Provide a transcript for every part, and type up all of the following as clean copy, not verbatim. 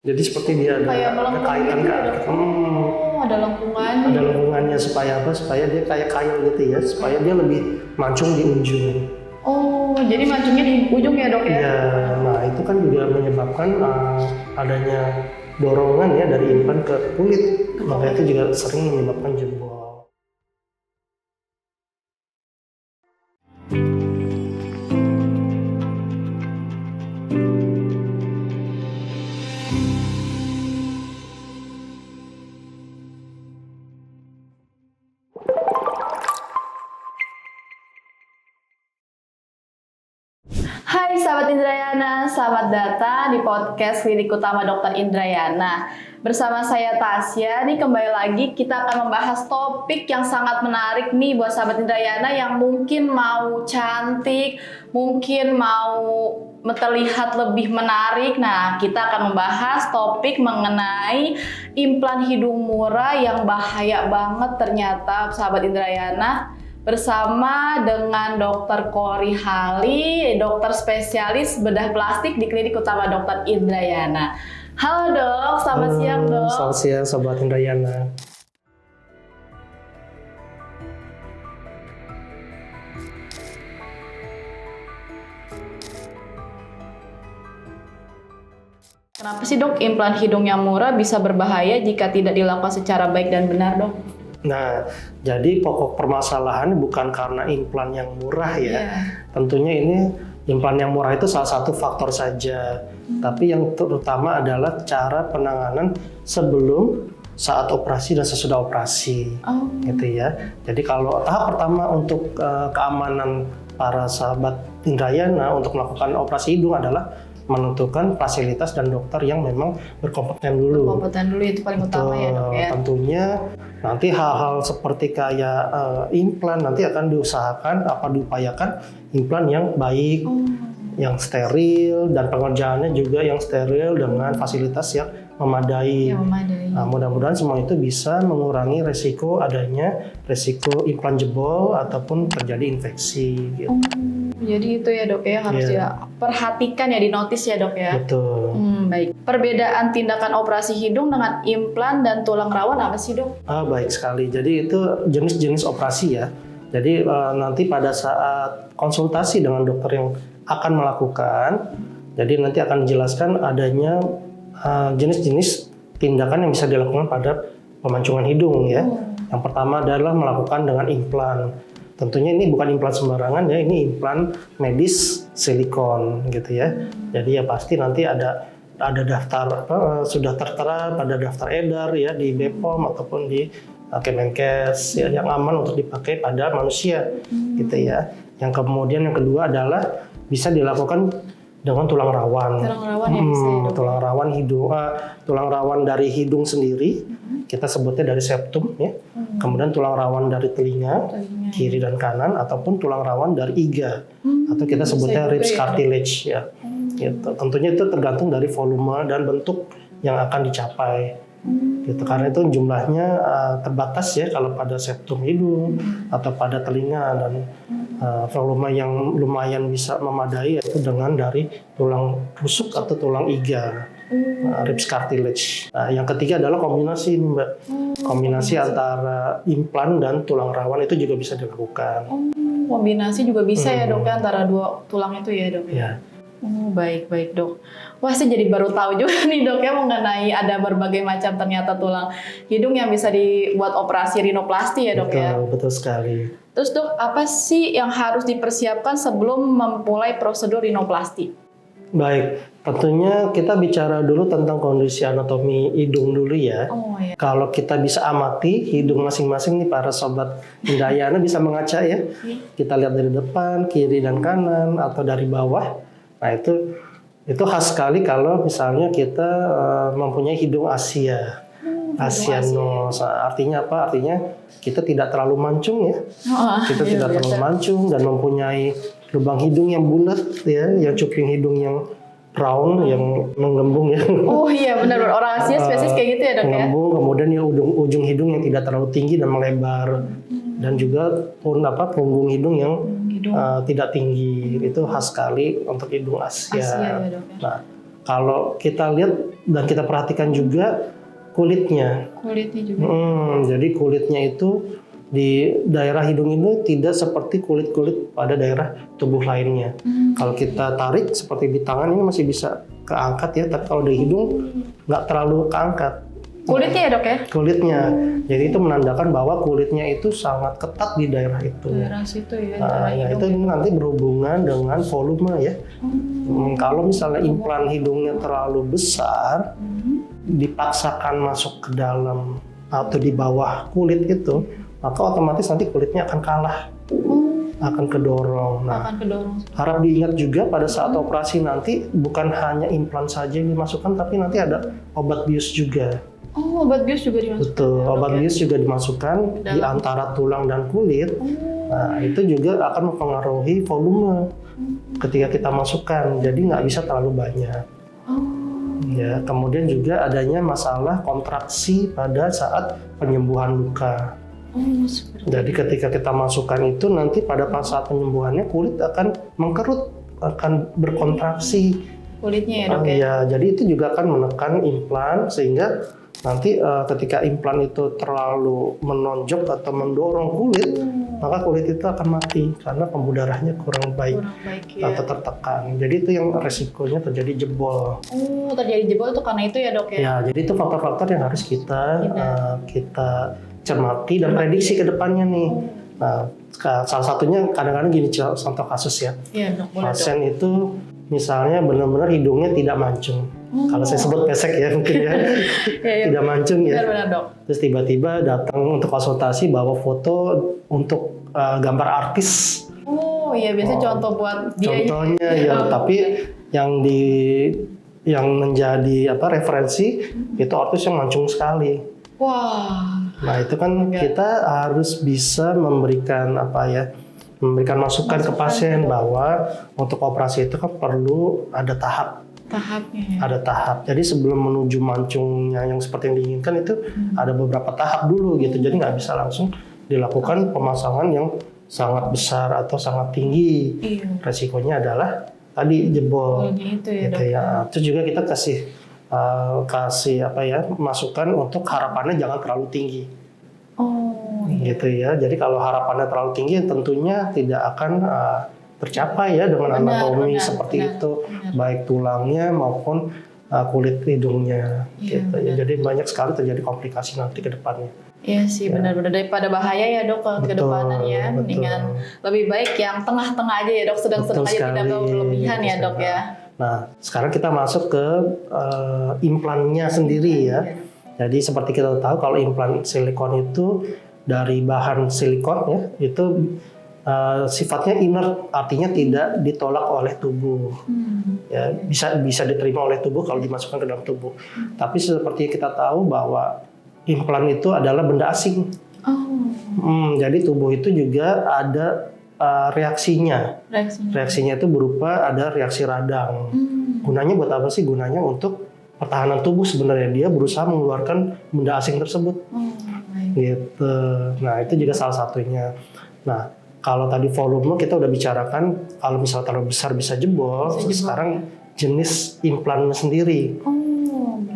Jadi seperti dia kayak ada melengkung kaitan gitu kan? ya, Dok? Oh, ada lengkungannya. Ada lengkungannya supaya apa? Supaya dia kayak kail gitu ya, supaya dia lebih mancung di ujung. Oh, jadi mancungnya di ujung ya, Dok ya? Iya, nah itu kan juga menyebabkan adanya dorongan ya dari implan ke kulit, makanya itu juga sering menyebabkan jebol. Hai sahabat Indrayana, selamat datang di podcast Klinik Utama Dr. Indrayana. Bersama saya Tasya, nih kembali lagi kita akan membahas topik yang sangat menarik nih buat sahabat Indrayana yang mungkin mau cantik, mungkin mau terlihat lebih menarik. Nah, kita akan membahas topik mengenai implan hidung murah yang bahaya banget ternyata sahabat Indrayana. Bersama dengan Dr. Kori Hali, dokter spesialis bedah plastik di Klinik Utama Dr. Indrayana. Halo dok, selamat siang dok. Selamat siang Sobat Indrayana. Kenapa sih dok implan hidung yang murah bisa berbahaya jika tidak dilakukan secara baik dan benar dok? Nah, jadi pokok permasalahan bukan karena implan yang murah ya. Iya. Tentunya ini implan yang murah itu salah satu faktor saja. Tapi yang terutama adalah cara penanganan sebelum, saat operasi dan sesudah operasi. Gitu ya. Jadi kalau tahap pertama untuk keamanan para sahabat Indrayana untuk melakukan operasi hidung adalah menentukan fasilitas dan dokter yang memang berkompeten dulu. Berkompeten dulu itu paling utama ya dok ya. Tentunya nanti hal-hal seperti kayak implan nanti akan diusahakan diupayakan implan yang baik, yang steril dan pengerjaannya juga yang steril dengan fasilitas yang memadai. Nah, mudah-mudahan semua itu bisa mengurangi resiko implan jebol ataupun terjadi infeksi. Gitu. Jadi itu ya dok ya harus diperhatikan ya, dinotis ya dok ya. Betul. Baik. Perbedaan tindakan operasi hidung dengan implan dan tulang rawan apa sih dok? Baik sekali. Jadi itu jenis-jenis operasi ya. Jadi nanti pada saat konsultasi dengan dokter yang akan melakukan, jadi nanti akan dijelaskan adanya jenis-jenis tindakan yang bisa dilakukan pada pemancungan hidung ya. Yang pertama adalah melakukan dengan implan. Tentunya ini bukan implan sembarangan ya, ini implan medis silikon gitu ya. Jadi ya pasti nanti ada daftar sudah tertera pada daftar edar ya di BPOM ataupun di Kemenkes ya, yang aman untuk dipakai pada manusia gitu ya. Yang kemudian yang kedua adalah bisa dilakukan dengan tulang rawan. Tulang rawan ya bisa ya dok? Tulang rawan hidung, tulang rawan dari hidung sendiri, kita sebutnya dari septum ya. Kemudian tulang rawan dari telinga, kiri dan kanan, ataupun tulang rawan dari iga, atau kita sebutnya ribs cartilage ya. Gitu. Tentunya itu tergantung dari volume dan bentuk yang akan dicapai. Gitu. Karena itu jumlahnya terbatas ya kalau pada septum hidung atau pada telinga, dan volume yang lumayan bisa memadai yaitu dengan dari tulang rusuk atau tulang iga, ribs cartilage. Yang ketiga adalah kombinasi nih Mbak. Kombinasi antara implan dan tulang rawan itu juga bisa dilakukan. Kombinasi juga bisa ya dok ya antara dua tulang itu ya dok? Ya. Baik dok. Wah, saya jadi baru tahu juga nih dok ya mengenai ada berbagai macam ternyata tulang hidung yang bisa dibuat operasi rinoplasti ya dok ya. Betul sekali. Terus dok, apa sih yang harus dipersiapkan sebelum memulai prosedur rinoplasti? Baik, tentunya kita bicara dulu tentang kondisi anatomi hidung dulu ya. Iya. Kalau kita bisa amati hidung masing-masing nih para sobat Indrayana bisa mengaca ya. Kita lihat dari depan, kiri dan kanan atau dari bawah. Nah itu khas sekali kalau misalnya kita mempunyai hidung Asia. Asianos. Artinya apa? Artinya kita tidak terlalu mancung ya. Kita tidak terlalu mancung dan mempunyai lubang hidung yang bulat ya, yang cuping hidung yang round, yang menggembung ya. Oh iya benar, orang Asia spesies kayak gitu ya dok ya. Menggembung, kemudian ya ujung hidung yang tidak terlalu tinggi dan melebar, dan juga punggung hidung yang tidak tinggi. Itu khas sekali untuk hidung Asia. Ya, dok, ya. Nah, kalau kita lihat dan kita perhatikan juga kulitnya. Kulitnya juga. Jadi kulitnya itu di daerah hidung ini tidak seperti kulit-kulit pada daerah tubuh lainnya. Kalau kita tarik seperti di tangan ini masih bisa keangkat ya, tapi kalau di hidung nggak terlalu keangkat. Kulitnya ya dok ya? Kulitnya, jadi itu menandakan bahwa kulitnya itu sangat ketat di daerah itu. Daerah situ ya. Nah, ya itu nanti berhubungan dengan volume ya. Kalau misalnya implan hidungnya terlalu besar, dipaksakan masuk ke dalam atau di bawah kulit itu, maka otomatis nanti kulitnya akan kalah, akan kedorong. Nah, Akan kedorong. harap diingat juga pada saat operasi nanti bukan hanya implan saja yang dimasukkan, tapi nanti ada obat bius juga. Oh, obat bius juga dimasukkan. Betul, ya, dok, obat ya? bius juga dimasukkan di Dalam. antara tulang dan kulit. Nah, itu juga akan mempengaruhi volume ketika kita masukkan, jadi nggak bisa terlalu banyak. Ya, kemudian juga adanya masalah kontraksi pada saat penyembuhan luka. Seperti Jadi ketika kita masukkan itu nanti pada saat penyembuhannya kulit akan mengkerut, akan berkontraksi. kulitnya ya dok ya? Ya, jadi itu juga akan menekan implan sehingga nanti ketika implan itu terlalu menonjok atau mendorong kulit, maka kulit itu akan mati karena pembuluh darahnya kurang baik, Kurang baik ya. atau tertekan. Jadi itu yang resikonya terjadi jebol. Terjadi jebol itu karena itu ya dok ya? Ya, jadi itu faktor-faktor yang harus kita cermati dan prediksi ke depannya nih. Nah, salah satunya kadang-kadang gini contoh kasus ya. Iya dok, boleh dok. Pasien itu misalnya benar-benar hidungnya tidak mancung. Kalau saya sebut pesek ya mungkin ya. Iya. Tidak mancung ya. Benar-benar dok. Terus tiba-tiba datang untuk konsultasi bawa foto untuk gambar artis. Oh iya, biasanya contoh buat dia. Contohnya ya, tapi yang menjadi referensi itu artis yang mancung sekali. Wah. Nah, itu kan kita harus bisa memberikan memberikan masukan ke pasien bahwa untuk operasi itu kan perlu ada Tahapnya ya? ada tahap. Jadi sebelum menuju mancungnya yang seperti yang diinginkan itu ada beberapa tahap dulu gitu. Jadi nggak bisa langsung dilakukan pemasangan yang sangat besar atau sangat tinggi. Iya. Resikonya adalah tadi jebol. Gitu ya dok. Gitu ya. Terus juga kita kasih masukan untuk harapannya jangan terlalu tinggi. Oh Gitu ya. Jadi kalau harapannya terlalu tinggi tentunya tidak akan tercapai ya dengan anatomi seperti itu, baik tulangnya maupun kulit hidungnya. Iya, Gitu ya. Jadi banyak sekali terjadi komplikasi nanti ke depannya. Iya sih, benar-benar daripada bahaya ya dok kalau ke depanan ya. Betul. Mendingan lebih baik yang tengah-tengah aja ya dok, sedang-sedang Betul aja tidak sekali, terlalu berlebihan ya betul dok sekali. ya. Nah, sekarang kita masuk ke implannya sendiri ya. Jadi seperti kita tahu kalau implan silikon itu dari bahan silikon ya, itu sifatnya inert, artinya tidak ditolak oleh tubuh. Ya, bisa diterima oleh tubuh kalau dimasukkan ke dalam tubuh. Tapi seperti kita tahu bahwa implan itu adalah benda asing. Jadi tubuh itu juga ada reaksinya. Reaksinya itu berupa ada reaksi radang. Gunanya buat apa sih? Gunanya untuk pertahanan tubuh sebenarnya, dia berusaha mengeluarkan benda asing tersebut. Gitu. Nah, itu juga salah satunya. Nah, kalau tadi volume kita udah bicarakan, kalau misalnya terlalu besar bisa jebol. Sekarang jenis implannya sendiri.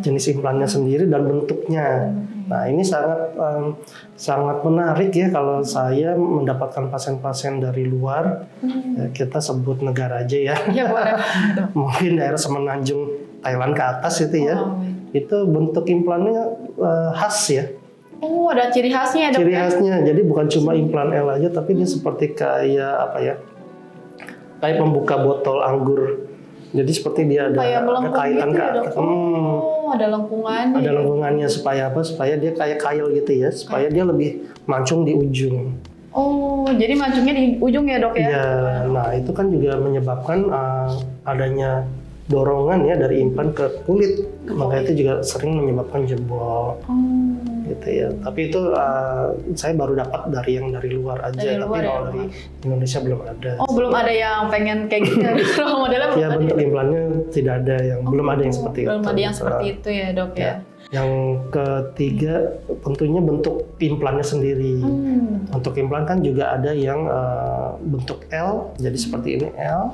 Jenis implannya sendiri dan bentuknya. Nah, ini sangat menarik ya kalau saya mendapatkan pasien-pasien dari luar. Ya, kita sebut negara aja ya. Iya boleh. Mungkin daerah Semenanjung Thailand ke atas itu ya. Itu bentuk implannya khas ya. Oh, ada ciri khasnya ya dok? Ciri khasnya, jadi bukan cuma implan L aja, tapi dia seperti kayak kayak pembuka botol anggur. Jadi seperti dia ada kaitan gitu ke ya, atas. ada lengkungannya. Ada lengkungannya supaya apa? Supaya dia kayak kail gitu ya, supaya dia lebih mancung di ujung. Oh, jadi mancungnya di ujung ya dok ya? Iya, nah itu kan juga menyebabkan adanya dorongan ya dari implan ke kulit, maka itu juga sering menyebabkan jebol. gitu ya. Tapi itu saya baru dapat dari yang dari luar aja. Dari tapi luar ya, kalau dari Indonesia belum ada. Oh, belum ada yang pengen kayak gitu. Role modelnya belum Ya ada. bentuk implannya tidak ada yang belum ada yang seperti itu. Belum ada yang seperti itu ya, Dok ya. Yang ketiga tentunya bentuk implannya sendiri. Untuk implan kan juga ada yang bentuk L, jadi seperti ini L.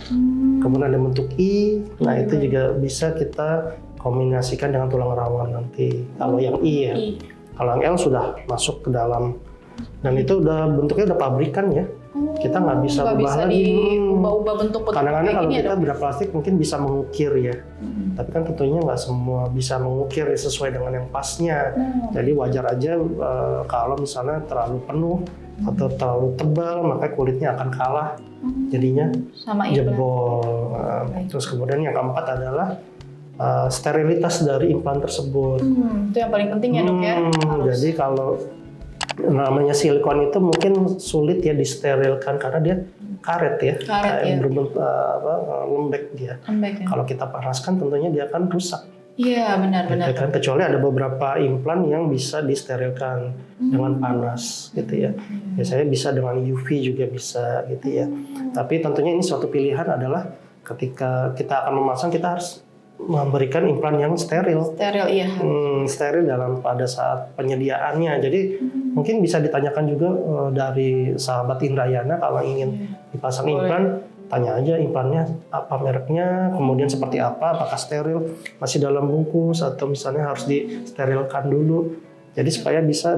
Kemudian ada bentuk I. Nah itu juga bisa kita kombinasikan dengan tulang rawan nanti. Kalau yang I ya. Kalau yang L sudah masuk ke dalam. Dan itu udah bentuknya udah pabrikan ya. Kita nggak bisa ubah lagi. Diubah-ubah bentuk Kadang-kadang kalau gini kita ya, Dok? bedah plastik mungkin bisa mengukir ya. Tapi kan tentunya nggak semua bisa mengukir ya, sesuai dengan yang pasnya. Jadi wajar aja kalau misalnya terlalu penuh atau terlalu tebal, maka kulitnya akan kalah. Jadinya Sama implan. jebol. Terus kemudian yang keempat adalah sterilitas dari implan tersebut. Itu yang paling penting ya, Dok ya. Jadi kalau namanya silikon itu mungkin sulit ya disterilkan karena dia karet ya, Karet, ya. berbentuk lembek dia. Lembek ya. Kalau kita panaskan tentunya dia akan rusak. Iya, benar-benar. Gitu kan? Kecuali ada beberapa implan yang bisa disterilkan dengan panas gitu ya. Biasanya bisa dengan UV juga bisa gitu ya. Tapi tentunya ini suatu pilihan adalah ketika kita akan memasang kita harus memberikan implan yang steril. Steril, iya. Steril pada saat penyediaannya. Jadi mungkin bisa ditanyakan juga dari sahabat Indrayana kalau ingin dipasang implan, tanya aja implannya apa mereknya, kemudian seperti apa, apakah steril, masih dalam bungkus atau misalnya harus disterilkan dulu. Jadi supaya bisa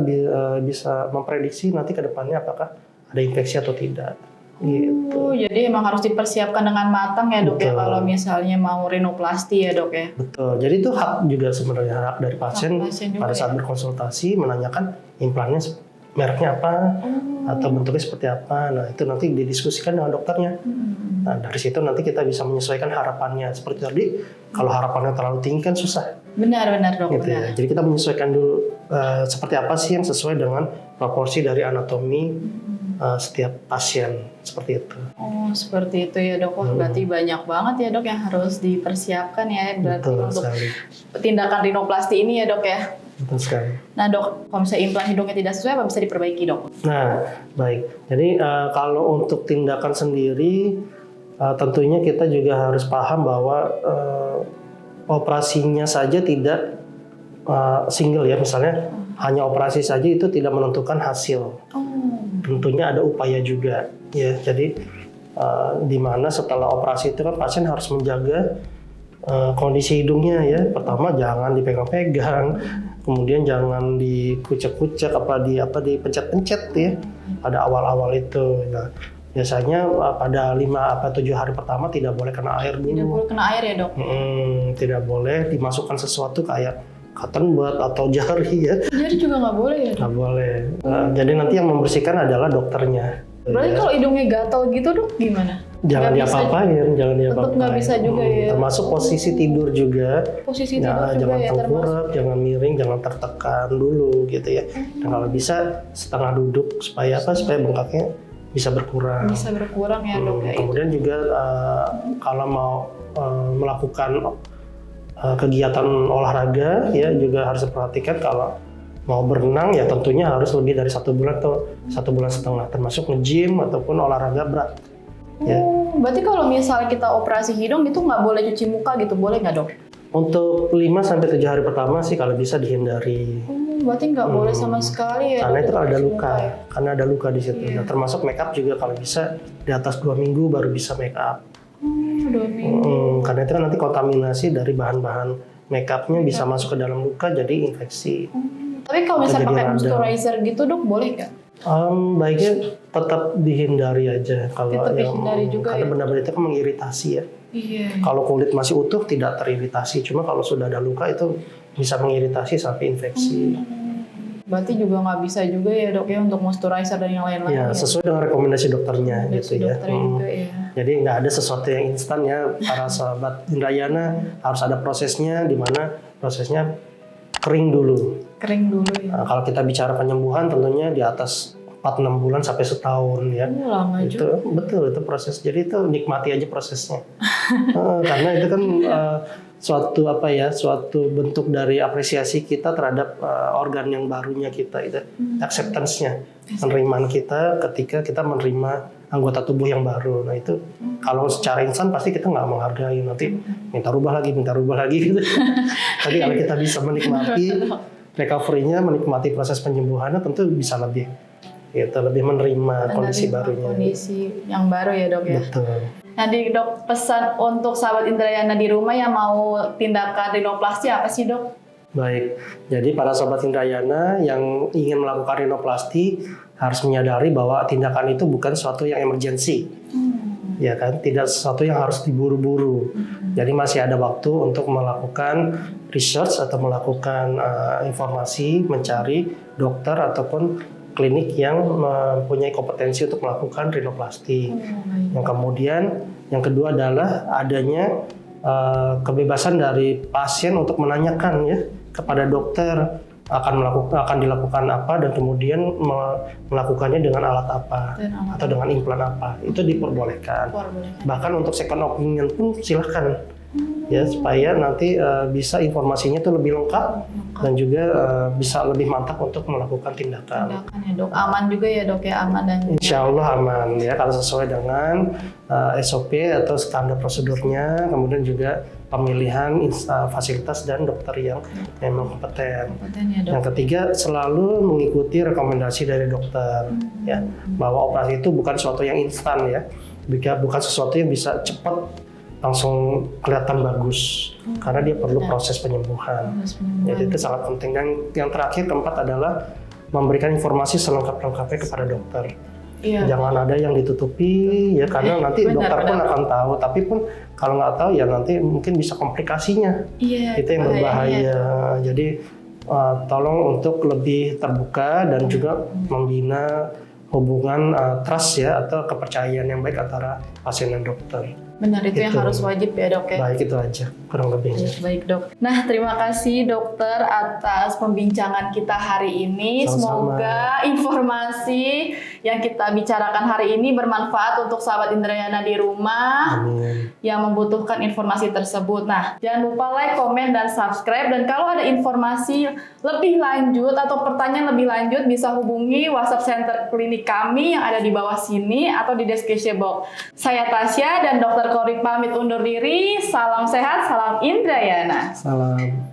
memprediksi nanti ke depannya apakah ada infeksi atau tidak. Gitu. Jadi emang harus dipersiapkan dengan matang ya, Dok ya, Betul. kalau misalnya mau rinoplasti ya, Dok ya. Betul. Jadi itu hak juga sebenarnya, hak dari pasien, pasien juga pada saat berkonsultasi menanyakan implannya mereknya apa atau bentuknya seperti apa. Nah itu nanti didiskusikan dengan dokternya. Nah dari situ nanti kita bisa menyesuaikan harapannya. Seperti tadi, kalau harapannya terlalu tinggi kan susah. Benar, Dok. Gitu ya. Benar. Jadi kita menyesuaikan dulu seperti apa sih yang sesuai dengan proporsi dari anatomi setiap pasien, seperti itu. Oh, seperti itu ya, Dok. Wah, berarti banyak banget ya, Dok, yang harus dipersiapkan ya, berarti Betul untuk sekali. tindakan rinoplasti ini ya, Dok ya. Betul sekali. Nah, Dok, kalau misalnya implan hidungnya tidak sesuai, apa bisa diperbaiki, Dok? Nah, baik. Jadi kalau untuk tindakan sendiri, tentunya kita juga harus paham bahwa operasinya saja tidak single ya. Misalnya hanya operasi saja itu tidak menentukan hasil. Tentunya ada upaya juga ya. Jadi di mana setelah operasi itu kan pasien harus menjaga kondisi hidungnya ya. Pertama jangan dipegang-pegang, kemudian jangan dikucek-kucek dipencet-pencet ya pada awal-awal itu. Nah, biasanya pada 5-7 hari pertama tidak boleh kena air dulu. Tidak boleh kena air ya, Dok? Tidak boleh dimasukkan sesuatu kayak cotton bud atau jari ya. Jari juga nggak boleh ya, Dok? Nggak boleh. Jadi nanti yang membersihkan adalah dokternya. Berarti Ya. kalau hidungnya gatal gitu, Dok, gimana? Jangan Nggak bisa- diapa-apain, jangan Tetap diapa-apain. nggak bisa juga ya. Termasuk posisi tidur juga. Posisi Ya, tidur juga jangan ya, termasuk. tengkurap, jangan miring, jangan tertekan dulu gitu ya. Dan kalau bisa setengah duduk supaya supaya bengkaknya bisa berkurang. Bisa berkurang ya, Dok ya. Kemudian juga kalau mau melakukan kegiatan olahraga ya juga harus diperhatikan. Kalau mau berenang ya tentunya harus lebih dari 1 bulan atau 1,5 bulan, termasuk nge-gym ataupun olahraga berat. Ya. Berarti kalau misalnya kita operasi hidung itu nggak boleh cuci muka gitu, boleh nggak, Dok? Untuk 5-7 hari pertama sih kalau bisa dihindari. Berarti nggak boleh sama sekali ya, Karena Dok, itu ada cuci luka, muka ya? karena ada luka di situ. Iya. Nah, termasuk make up juga kalau bisa di atas 2 minggu baru bisa make up. 2 minggu. Karena itu kan nanti kontaminasi dari bahan-bahan make upnya bisa masuk ke dalam luka jadi infeksi. Tapi kalau misalnya Jadi pakai radang. moisturizer gitu, Dok, boleh nggak? Baiknya tetap dihindari aja kalau Tetap yang dihindari juga karena ya? benda-benda itu kan mengiritasi ya. Iya. Kalau kulit masih utuh tidak teriritasi, cuma kalau sudah ada luka itu bisa mengiritasi sampai infeksi. Berarti juga nggak bisa juga ya, Dok ya, untuk moisturizer dan yang lain-lain. Ya, sesuai dengan rekomendasi dokternya gitu ya. Dokternya juga ya. Jadi nggak ada sesuatu yang instan ya, para sahabat Indrayana harus ada prosesnya, di mana prosesnya kering dulu. Kering dulu ya. Nah, kalau kita bicara penyembuhan tentunya di atas 4-6 bulan sampai setahun ya. Lama Itu juga. betul itu proses. Jadi itu nikmati aja prosesnya. Karena itu kan suatu bentuk dari apresiasi kita terhadap organ yang barunya kita itu, acceptance-nya, penerimaan kita ketika kita menerima anggota tubuh yang baru. Nah itu kalau secara insan pasti kita nggak menghargai, nanti minta rubah lagi gitu. Tapi kalau kita bisa menikmati recovery-nya, menikmati proses penyembuhannya, tentu bisa lebih menerima kondisi barunya. Kondisi yang baru ya dok ya. Betul. Nah dok, pesan untuk sahabat Indrayana di rumah yang mau tindakan rinoplasti apa sih dok? Baik, jadi para sobat Indrayana yang ingin melakukan rinoplasti harus menyadari bahwa tindakan itu bukan sesuatu yang emergensi, ya kan? Tidak sesuatu yang harus diburu-buru. Jadi masih ada waktu untuk melakukan research atau melakukan informasi, mencari dokter ataupun klinik yang mempunyai kompetensi untuk melakukan rinoplasti. Yang kedua adalah adanya kebebasan dari pasien untuk menanyakan ya kepada dokter akan dilakukan apa dan kemudian melakukannya dengan alat apa atau dengan implan apa, itu diperbolehkan. Bahkan untuk second opinion pun silahkan ya, supaya nanti bisa informasinya itu lebih lengkap dan juga bisa lebih mantap untuk melakukan tindakan. Ya dok, aman juga ya dok ya, aman dan Insya Allah aman ya kalau sesuai dengan SOP atau standar prosedurnya, kemudian juga pemilihan fasilitas dan dokter yang memang kompeten. ya dok. Yang ketiga, selalu mengikuti rekomendasi dari dokter ya, bahwa operasi itu bukan sesuatu yang instan ya, bukan sesuatu yang bisa cepat langsung kelihatan bagus, karena dia perlu proses penyembuhan. Jadi itu sangat penting. Dan yang terakhir, keempat adalah memberikan informasi selengkap-lengkapnya kepada dokter. Iya. Jangan ada yang ditutupi ya, karena nanti dokter pun akan tahu. Tapi pun kalau nggak tahu ya nanti mungkin bisa komplikasinya. Iya, Itu yang berbahaya. Jadi tolong untuk lebih terbuka dan juga membina hubungan trust ya, atau kepercayaan yang baik antara pasien dan dokter. Benar, itu yang harus wajib ya dok ya. Baik, itu aja kurang lebihnya. Baik dok. Nah terima kasih dokter atas pembincangan kita hari ini. Sama-sama. Semoga informasi yang kita bicarakan hari ini bermanfaat untuk sahabat Indrayana di rumah. Amin. Yang membutuhkan informasi tersebut. Nah jangan lupa like, komen, dan subscribe. Dan kalau ada informasi lebih lanjut atau pertanyaan lebih lanjut, bisa hubungi WhatsApp Center Klinik kami yang ada di bawah sini atau di description box. Saya Tasya dan Dokter Korik pamit undur diri. Salam sehat, salam Indrayana. Salam.